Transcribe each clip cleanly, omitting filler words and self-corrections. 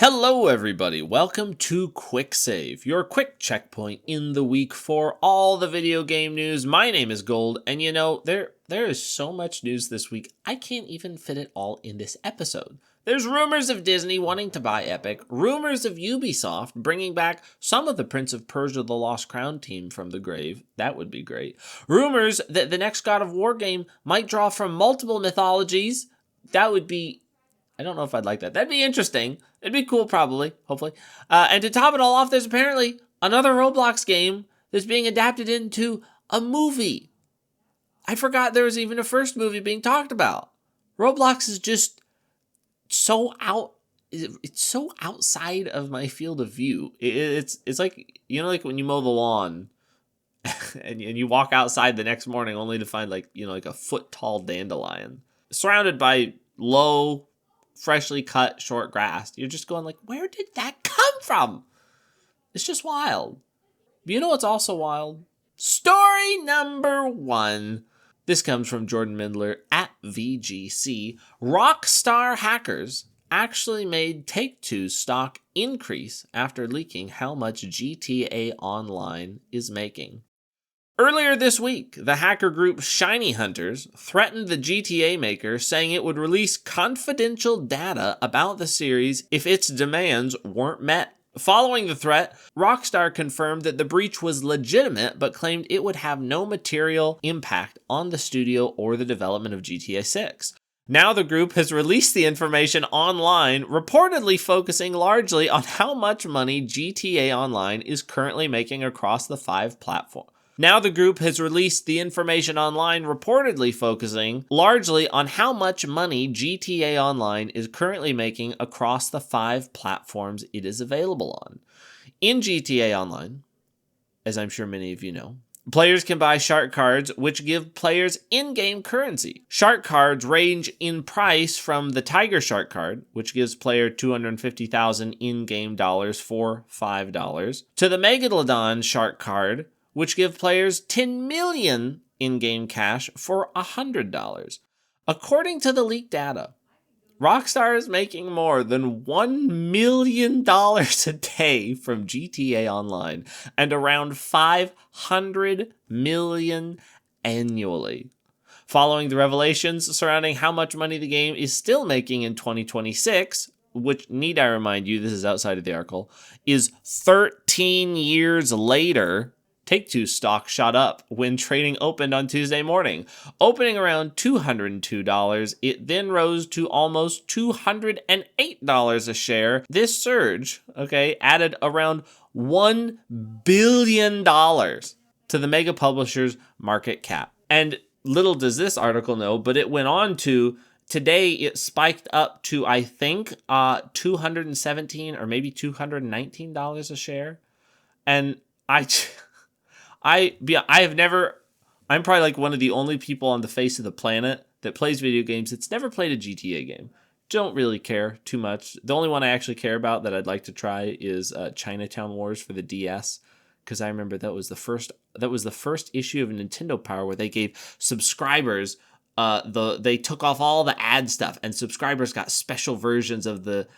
Hello everybody, welcome to QuickSave, your quick checkpoint in the week for all the video game news. My name is Gold, and there is so much news this week, I can't even fit it all in this episode. There's rumors of Disney wanting to buy Epic, rumors of Ubisoft bringing back some of the Prince of Persia: The Lost Crown team from the grave, that would be great. Rumors that the next God of War game might draw from multiple mythologies, that would be... I don't know if I'd like that. That'd be interesting. It'd be cool, probably, hopefully. And to top it all off, there's apparently another Roblox game that's being adapted into a movie. I forgot there was even a first movie being talked about. Roblox is just so it's so outside of my field of view. It's like, like when you mow the lawn and you walk outside the next morning only to find like a foot tall dandelion surrounded by low, freshly cut short grass. You're just going like, where did that come from? It's just wild. But you know what's also wild? Story number 1. This comes from Jordan Mindler at VGC. Rockstar hackers actually made Take-Two's stock increase after leaking how much GTA Online is making. Earlier this week, the hacker group Shiny Hunters threatened the GTA maker, saying it would release confidential data about the series if its demands weren't met. Following the threat, Rockstar confirmed that the breach was legitimate, but claimed it would have no material impact on the studio or the development of GTA 6. Now the group has released the information online, reportedly focusing largely on how much money GTA Online is currently making across the 5 platforms. Now the group has released the information online, reportedly focusing largely on how much money GTA Online is currently making across the 5 platforms it is available on. In GTA Online, as I'm sure many of you know, players can buy shark cards, which give players in-game currency. Shark cards range in price from the Tiger Shark card, which gives player 250,000 in-game dollars for $5, to the Megalodon Shark card, which give players 10 million in-game cash for $100. According to the leaked data, Rockstar is making more than $1 million a day from GTA Online and around $500 million annually. Following the revelations surrounding how much money the game is still making in 2026, which, need I remind you, this is outside of the article, is 13 years later, Take-Two's stock shot up when trading opened on Tuesday morning. Opening around $202, it then rose to almost $208 a share. This surge, added around $1 billion to the mega publisher's market cap. And little does this article know, but it went on to, today it spiked up to, I think, $217 or maybe $219 a share. And I'm probably like one of the only people on the face of the planet that plays video games that's never played a GTA game. Don't really care too much. The only one I actually care about that I'd like to try is Chinatown Wars for the DS, because I remember that was the first issue of Nintendo Power where they gave subscribers they took off all the ad stuff and subscribers got special versions of the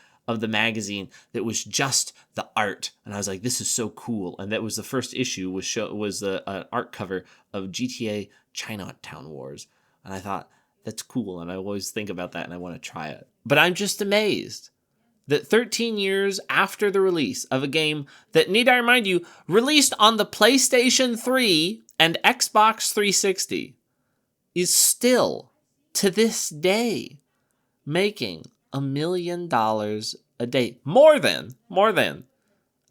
magazine that was just the art, and I was like, this is so cool. And that was the first issue, was an art cover of GTA Chinatown Wars, and I thought, that's cool, and I always think about that and I want to try it. But I'm just amazed that 13 years after the release of a game that, need I remind you, released on the PlayStation 3 and Xbox 360, is still, to this day, making $1 million a day. More than $1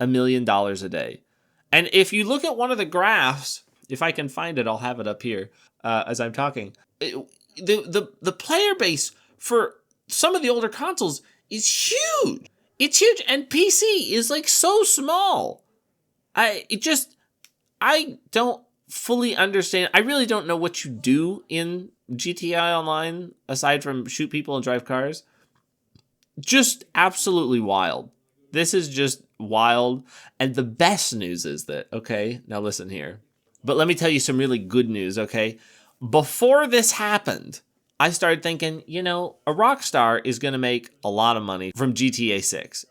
million a day. And if you look at one of the graphs, if I can find it, I'll have it up here as I'm talking. The player base for some of the older consoles is huge. It's huge, and PC is like so small. I don't fully understand. I really don't know what you do in GTA Online aside from shoot people and drive cars. Just absolutely wild. This is just wild. And the best news is that, now listen here. But let me tell you some really good news, Before this happened, I started thinking, a Rockstar is going to make a lot of money from GTA 6.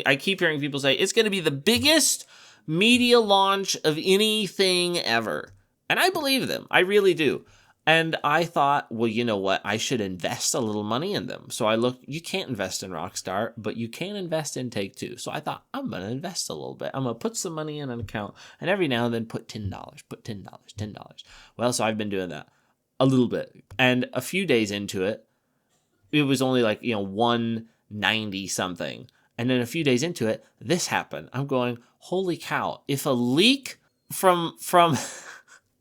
I keep hearing people say, it's going to be the biggest media launch of anything ever. And I believe them. I really do. And I thought, well, you know what? I should invest a little money in them. So I looked, you can't invest in Rockstar, but you can invest in Take-Two. So I thought, I'm going to invest a little bit. I'm going to put some money in an account and every now and then put $10, put $10. Well, so I've been doing that a little bit. And a few days into it, it was only like, 190 something. And then a few days into it, this happened. I'm going, holy cow. If a leak from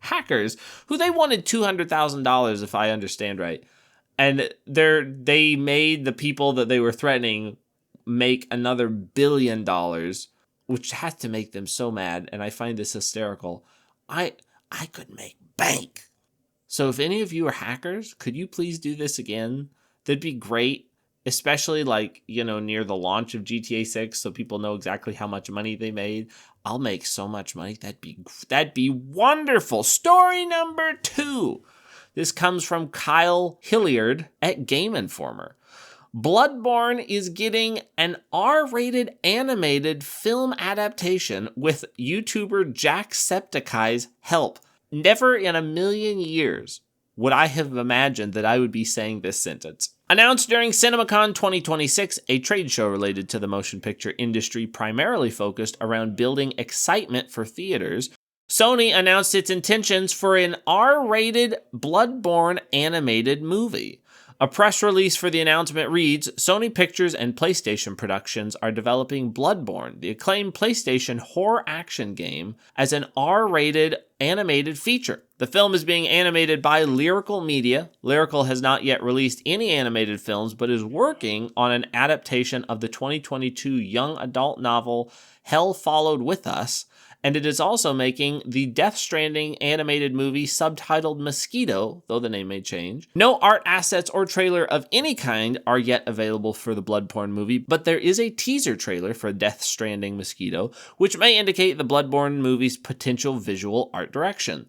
hackers who they wanted $200,000 if I understand right, and they made the people that they were threatening make another $1 billion, which has to make them so mad, and I find this hysterical. I could make bank. So if any of you are hackers, could you please do this again? That'd be great, especially near the launch of GTA 6 so people know exactly how much money they made. I'll make so much money. That'd be wonderful. Story number 2. This comes from Kyle Hilliard at Game Informer. Bloodborne is getting an R-rated animated film adaptation with YouTuber Jacksepticeye's help. Never in a million years would I have imagined that I would be saying this sentence. Announced during CinemaCon 2026, a trade show related to the motion picture industry primarily focused around building excitement for theaters, Sony announced its intentions for an R-rated Bloodborne animated movie. A press release for the announcement reads, Sony Pictures and PlayStation Productions are developing Bloodborne, the acclaimed PlayStation horror action game, as an R-rated animated feature. The film is being animated by Lyrical Media. Lyrical has not yet released any animated films, but is working on an adaptation of the 2022 young adult novel Hell Followed With Us, and it is also making the Death Stranding animated movie subtitled Mosquito, though the name may change. No art assets or trailer of any kind are yet available for the Bloodborne movie, but there is a teaser trailer for Death Stranding Mosquito, which may indicate the Bloodborne movie's potential visual art direction.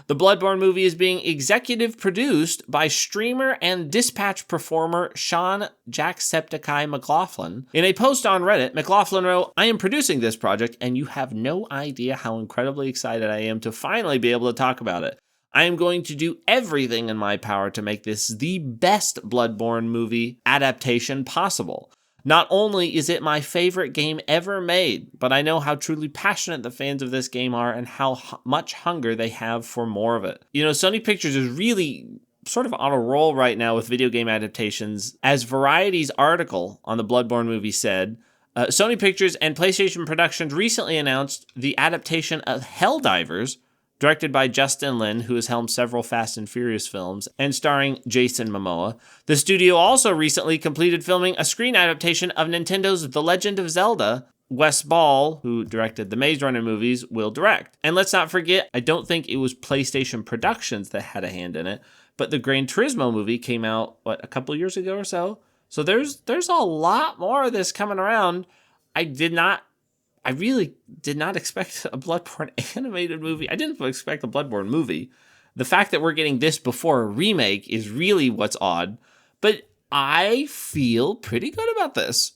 The Bloodborne movie is being executive produced by streamer and Dispatch performer Sean Jacksepticeye McLaughlin. In a post on Reddit, McLaughlin wrote, I am producing this project, and you have no idea how incredibly excited I am to finally be able to talk about it. I am going to do everything in my power to make this the best Bloodborne movie adaptation possible. Not only is it my favorite game ever made, but I know how truly passionate the fans of this game are and how much hunger they have for more of it. Sony Pictures is really sort of on a roll right now with video game adaptations. As Variety's article on the Bloodborne movie said, Sony Pictures and PlayStation Productions recently announced the adaptation of Helldivers, directed by Justin Lin, who has helmed several Fast and Furious films, and starring Jason Momoa. The studio also recently completed filming a screen adaptation of Nintendo's The Legend of Zelda. Wes Ball, who directed the Maze Runner movies, will direct. And let's not forget, I don't think it was PlayStation Productions that had a hand in it, but the Gran Turismo movie came out, a couple years ago or so? So there's a lot more of this coming around. I really did not expect a Bloodborne animated movie. I didn't expect a Bloodborne movie. The fact that we're getting this before a remake is really what's odd. But I feel pretty good about this.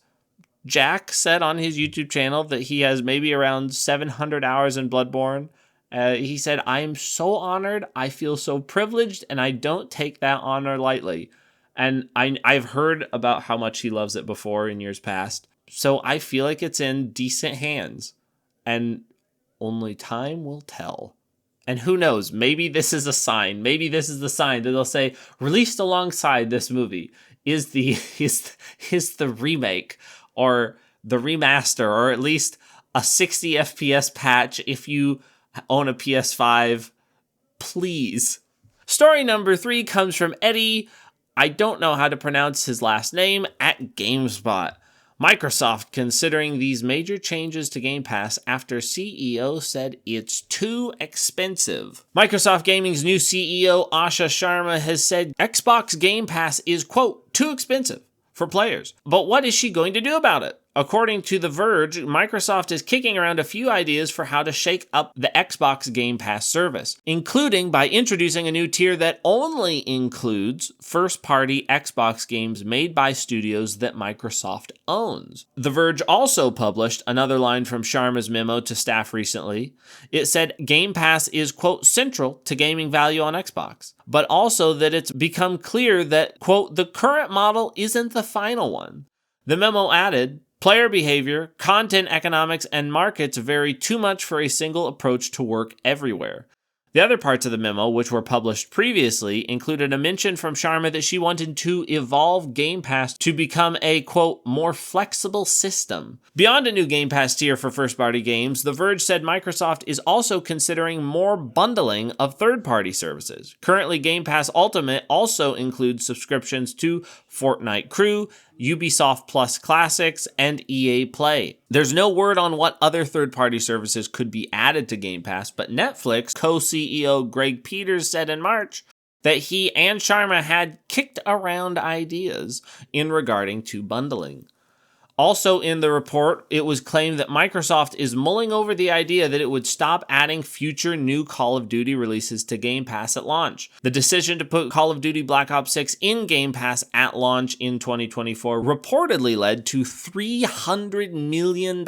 Jack said on his YouTube channel that he has maybe around 700 hours in Bloodborne. He said, I am so honored. I feel so privileged, and I don't take that honor lightly. And I've heard about how much he loves it before in years past. So I feel like it's in decent hands, and only time will tell. And who knows, maybe this is a sign. Maybe this is the sign that they'll say, released alongside this movie is the remake or the remaster, or at least a 60 FPS patch if you own a PS5. Please. Story number 3 comes from Eddie, I don't know how to pronounce his last name, at GameSpot. Microsoft considering these major changes to Game Pass after CEO said it's too expensive. Microsoft Gaming's new CEO, Asha Sharma, has said Xbox Game Pass is, quote, too expensive for players. But what is she going to do about it? According to The Verge, Microsoft is kicking around a few ideas for how to shake up the Xbox Game Pass service, including by introducing a new tier that only includes first-party Xbox games made by studios that Microsoft owns. The Verge also published another line from Sharma's memo to staff recently. It said Game Pass is, quote, central to gaming value on Xbox, but also that it's become clear that, quote, the current model isn't the final one. The memo added, player behavior, content economics, and markets vary too much for a single approach to work everywhere. The other parts of the memo, which were published previously, included a mention from Sharma that she wanted to evolve Game Pass to become a, quote, more flexible system. Beyond a new Game Pass tier for first-party games, The Verge said Microsoft is also considering more bundling of third-party services. Currently, Game Pass Ultimate also includes subscriptions to Fortnite Crew, Ubisoft Plus Classics, and EA Play. There's no word on what other third-party services could be added to Game Pass, but Netflix co-CEO Greg Peters said in March that he and Sharma had kicked around ideas in regarding to bundling. Also in the report, it was claimed that Microsoft is mulling over the idea that it would stop adding future new Call of Duty releases to Game Pass at launch. The decision to put Call of Duty Black Ops 6 in Game Pass at launch in 2024 reportedly led to $300 million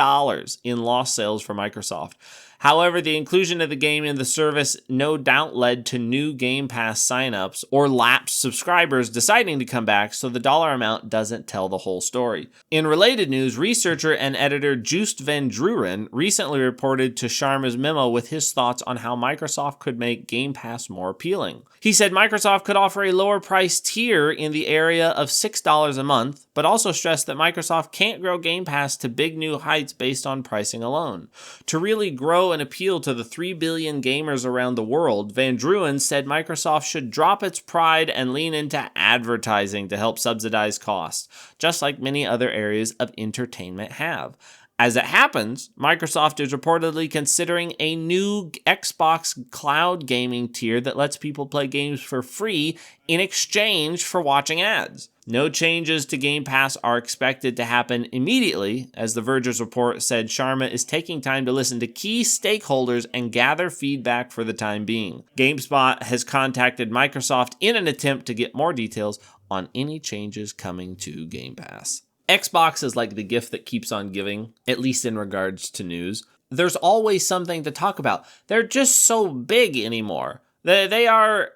in lost sales for Microsoft. However, the inclusion of the game in the service no doubt led to new Game Pass signups or lapsed subscribers deciding to come back, so the dollar amount doesn't tell the whole story. In related news, researcher and editor Joost van Druren recently reported to Sharma's memo with his thoughts on how Microsoft could make Game Pass more appealing. He said Microsoft could offer a lower price tier in the area of $6 a month, but also stressed that Microsoft can't grow Game Pass to big new heights based on pricing alone. To really grow and appeal to the 3 billion gamers around the world, Van Druren said Microsoft should drop its pride and lean into advertising to help subsidize costs, just like many other areas of entertainment have. As it happens, Microsoft is reportedly considering a new Xbox cloud gaming tier that lets people play games for free in exchange for watching ads. No changes to Game Pass are expected to happen immediately, as The Verge's report said Sharma is taking time to listen to key stakeholders and gather feedback for the time being. GameSpot has contacted Microsoft in an attempt to get more details on any changes coming to Game Pass. Xbox is like the gift that keeps on giving, at least in regards to news. There's always something to talk about. They're just so big anymore. They are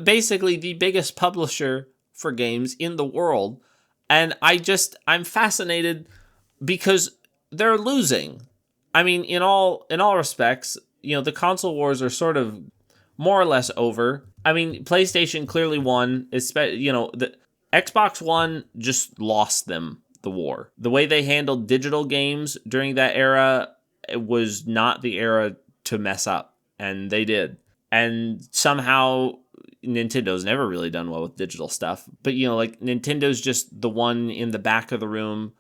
basically the biggest publisher for games in the world, and I'm fascinated because they're losing. I mean, in all respects, the console wars are sort of more or less over. I mean, PlayStation clearly won. The Xbox One just lost them the war. The way they handled digital games during that era, it was not the era to mess up, and they did. And somehow Nintendo's never really done well with digital stuff, but Nintendo's just the one in the back of the room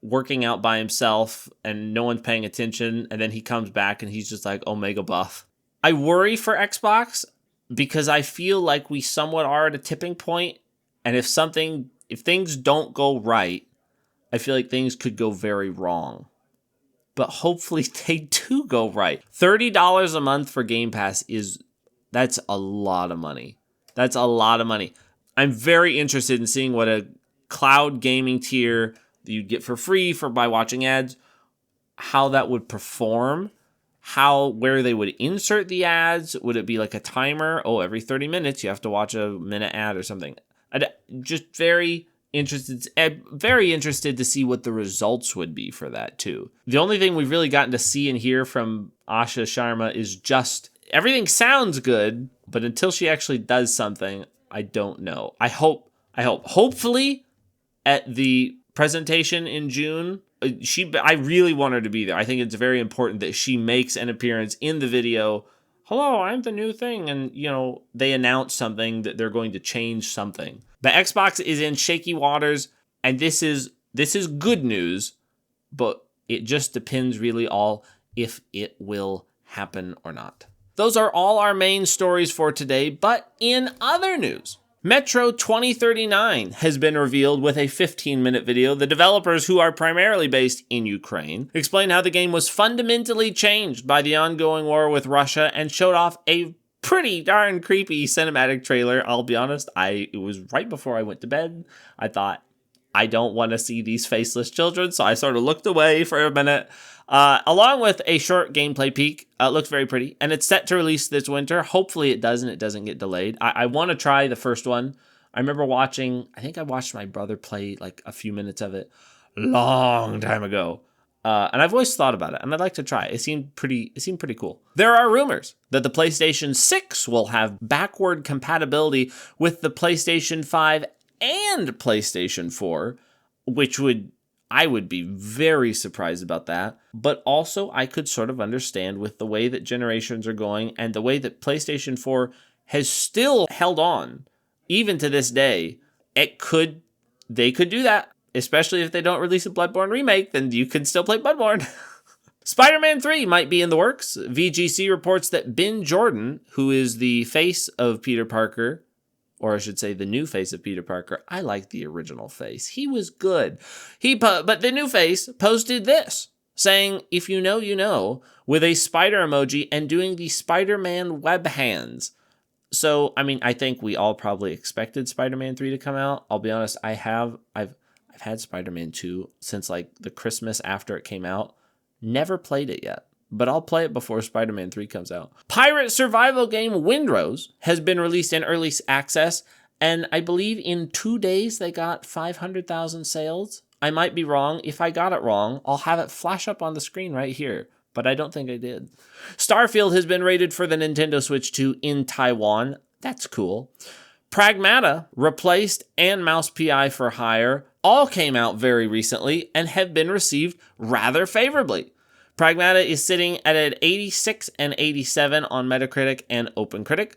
working out by himself and no one's paying attention, and then he comes back and he's just like Omega buff. I worry for Xbox because I feel like we somewhat are at a tipping point, and if things don't go right, I feel like things could go very wrong. But hopefully they do go right. $30 a month for Game Pass that's a lot of money. That's a lot of money. I'm very interested in seeing what a cloud gaming tier that you'd get for free by watching ads, how that would perform, where they would insert the ads. Would it be like a timer? Oh, every 30 minutes you have to watch a minute ad or something. Just very interested to see what the results would be for that too. The only thing we've really gotten to see and hear from Asha Sharma is just everything sounds good, but until she actually does something, I don't know. Hopefully at the presentation in June, I really want her to be there. I think it's very important that she makes an appearance in the video. Hello, I'm the new thing. And, they announce something that they're going to change something. But Xbox is in shaky waters, and this is good news, but it just depends really all if it will happen or not. Those are all our main stories for today, but in other news, Metro 2039 has been revealed with a 15-minute video. The developers, who are primarily based in Ukraine, explain how the game was fundamentally changed by the ongoing war with Russia and showed off a pretty darn creepy cinematic trailer. I'll be honest, it was right before I went to bed. I thought, I don't want to see these faceless children, so I sort of looked away for a minute. Along with a short gameplay peek. It looks very pretty, and it's set to release this winter. Hopefully it does, and it doesn't get delayed. I want to try the first one. I remember I think I watched my brother play like a few minutes of it long time ago. And I've always thought about it, and I'd like to try it. It seemed pretty cool. There are rumors that the PlayStation 6 will have backward compatibility with the PlayStation 5 and PlayStation 4, which I would be very surprised about that. But also, I could sort of understand with the way that generations are going and the way that PlayStation 4 has still held on, even to this day, they could do that. Especially if they don't release a Bloodborne remake, then you can still play Bloodborne. Spider-Man 3 might be in the works. VGC reports that Ben Jordan, who is the face of Peter Parker, or I should say the new face of Peter Parker. I like the original face. He was good. But the new face posted this, saying, "If you know, you know," with a spider emoji and doing the Spider-Man web hands. So, I mean, I think we all probably expected Spider-Man 3 to come out. I'll be honest, I've had Spider-Man 2 since like the Christmas after it came out. Never played it yet, but I'll play it before Spider-Man 3 comes out. Pirate survival game Windrose has been released in early access, and I believe in 2 days they got 500,000 sales. I might be wrong. If I got it wrong, I'll have it flash up on the screen right here, but I don't think I did. Starfield has been rated for the Nintendo Switch 2 in Taiwan. That's cool. Pragmata, Replaced, and Mouse PI for Hire all came out very recently and have been received rather favorably. Pragmata is sitting at an 86 and 87 on Metacritic and OpenCritic.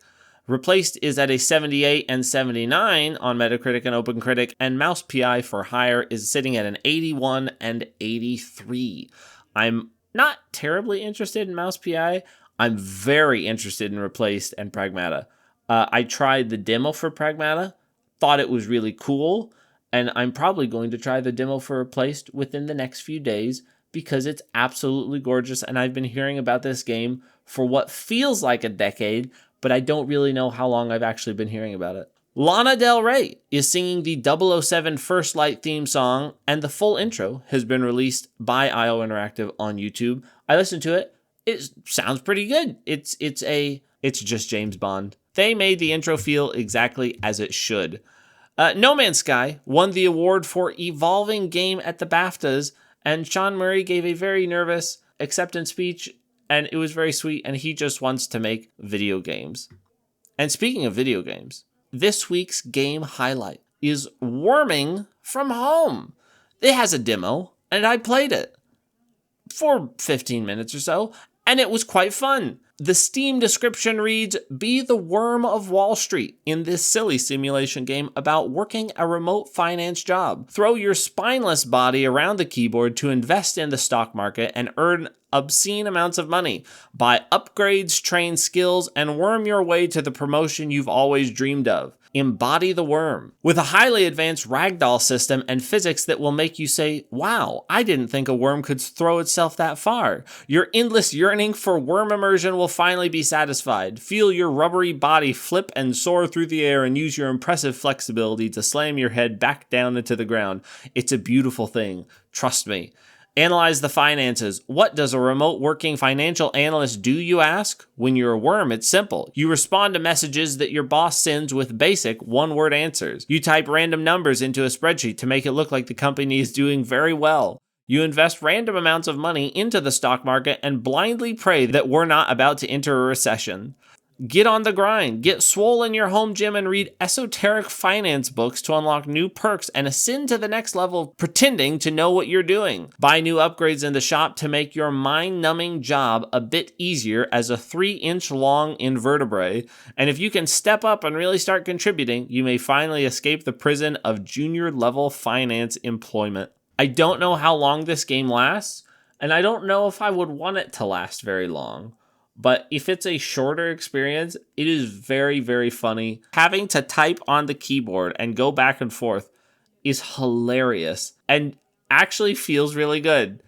Replaced is at a 78 and 79 on Metacritic and OpenCritic, and Mouse PI for Hire is sitting at an 81 and 83. I'm not terribly interested in Mouse PI. I'm very interested in Replaced and Pragmata. I tried the demo for Pragmata, thought it was really cool, and I'm probably going to try the demo for Replaced within the next few days because it's absolutely gorgeous, and I've been hearing about this game for what feels like a decade, but I don't really know how long I've actually been hearing about it. Lana Del Rey is singing the 007 First Light theme song, and the full intro has been released by IO Interactive on YouTube. I listened to it. It sounds pretty good. It's just James Bond. They made the intro feel exactly as it should. No Man's Sky won the award for Evolving Game at the BAFTAs, and Sean Murray gave a very nervous acceptance speech, and it was very sweet, and he just wants to make video games. And speaking of video games, this week's game highlight is Worming from Home. It has a demo, and I played it for 15 minutes or so, and it was quite fun. The Steam description reads, "Be the worm of Wall Street in this silly simulation game about working a remote finance job. Throw your spineless body around the keyboard to invest in the stock market and earn obscene amounts of money. Buy upgrades, train skills, and worm your way to the promotion you've always dreamed of. Embody the worm. With a highly advanced ragdoll system and physics that will make you say, wow, I didn't think a worm could throw itself that far. Your endless yearning for worm immersion will finally be satisfied. Feel your rubbery body flip and soar through the air and use your impressive flexibility to slam your head back down into the ground. It's a beautiful thing. Trust me. Analyze the finances. What does a remote working financial analyst do, you ask? When you're a worm, it's simple. You respond to messages that your boss sends with basic one-word answers. You type random numbers into a spreadsheet to make it look like the company is doing very well. You invest random amounts of money into the stock market and blindly pray that we're not about to enter a recession. Get on the grind, get swole in your home gym and read esoteric finance books to unlock new perks and ascend to the next level pretending to know what you're doing. Buy new upgrades in the shop to make your mind-numbing job a bit easier as a 3-inch long invertebrate. And if you can step up and really start contributing, you may finally escape the prison of junior level finance employment. I don't know how long this game lasts, and I don't know if I would want it to last very long. But if it's a shorter experience, it is very, very funny. Having to type on the keyboard and go back and forth is hilarious and actually feels really good.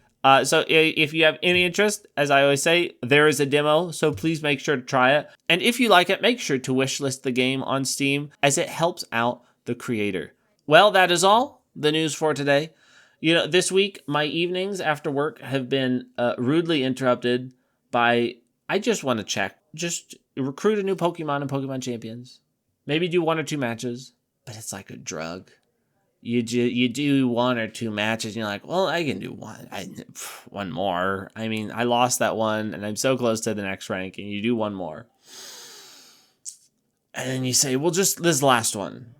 So if you have any interest, as I always say, there is a demo, so please make sure to try it. And if you like it, make sure to wishlist the game on Steam, as it helps out the creator. Well, that is all the news for today. You know, this week, my evenings after work have been rudely interrupted by, I just want to check, just recruit a new Pokemon in Pokemon Champions. Maybe do 1 or 2 matches, but it's like a drug. You do 1 or 2 matches, and you're like, well, I can do one more. I mean, I lost that one, and I'm so close to the next rank, and you do 1 more. And then you say, well, just this last one.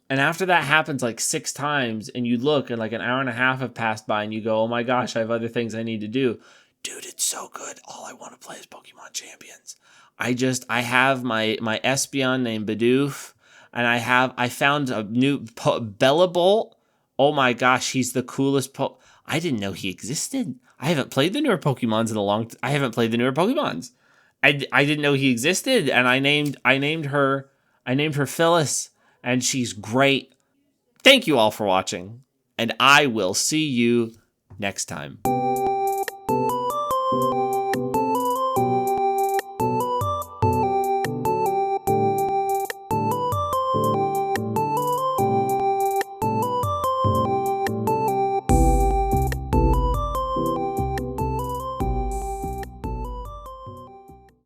And after that happens like 6 times, and you look, and like an hour and a half have passed by, and you go, oh my gosh, I have other things I need to do. Dude, it's so good. All I want to play is Pokemon Champions. I have my Espeon named Bidoof. And I found a new Bellabolt. Oh my gosh, he's the coolest I didn't know he existed. I haven't played the newer Pokemons in a long I haven't played the newer Pokemons. I didn't know he existed, and I named her Phyllis, and she's great. Thank you all for watching, and I will see you next time.